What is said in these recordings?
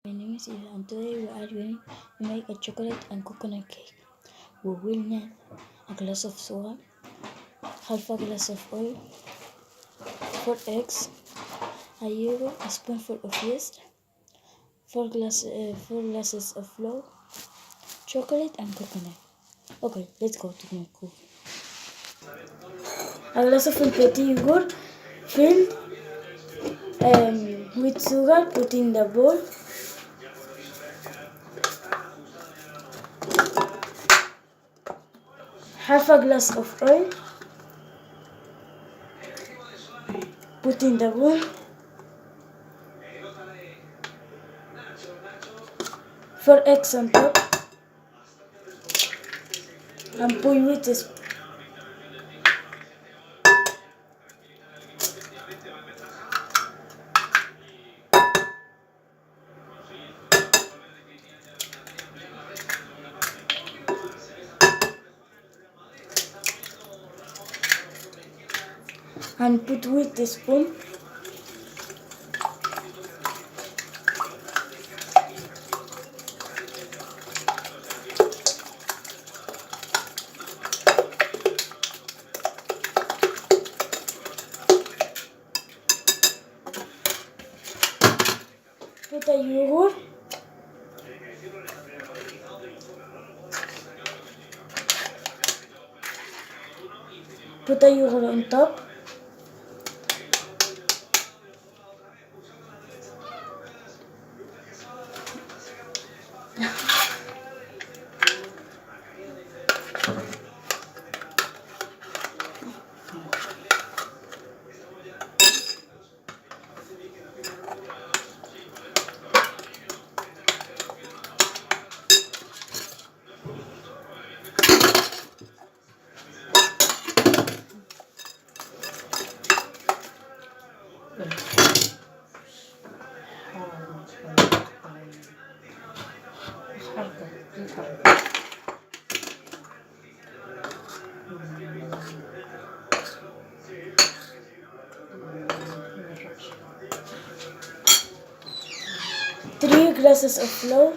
My name is Eva and today we are going to make a chocolate and coconut cake. We will need a glass of sugar, half a glass of oil, 4 eggs, a yogurt, a spoonful of yeast, 4 glasses of flour, chocolate and coconut. Okay, let's go to my cook. A glass of petit yogurt filled with sugar, put in the bowl. Half a glass of oil, put in the bowl. 4 eggs on top and put with this and put with the spoon. Put a yogurt. Put a yogurt on top. Three glasses of flour.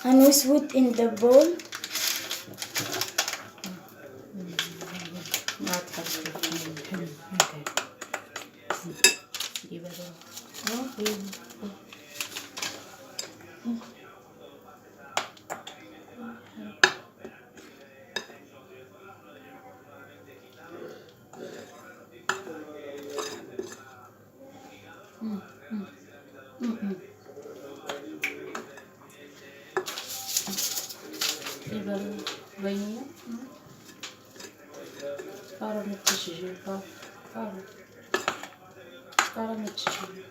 And we sweet in the bowl. Vainilla. Para metişi, para metişi,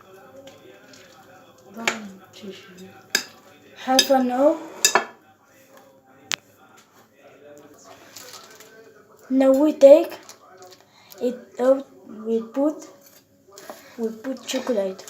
para metişi. Half an hour. Now we take it out. We put chocolate.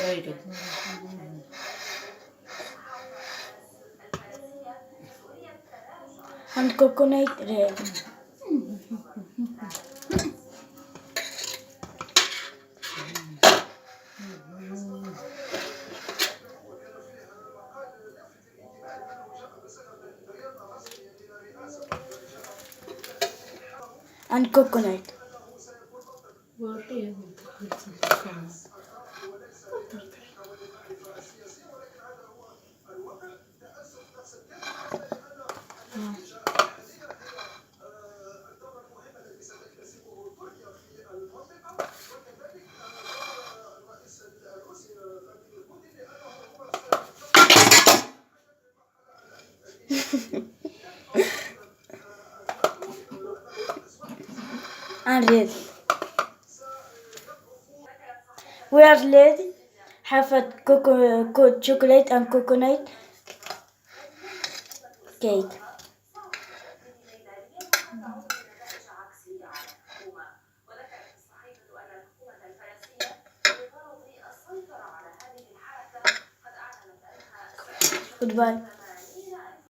Very and coconut red. And coconut. What is And red. We are ready. Have a chocolate and coconut cake. Goodbye.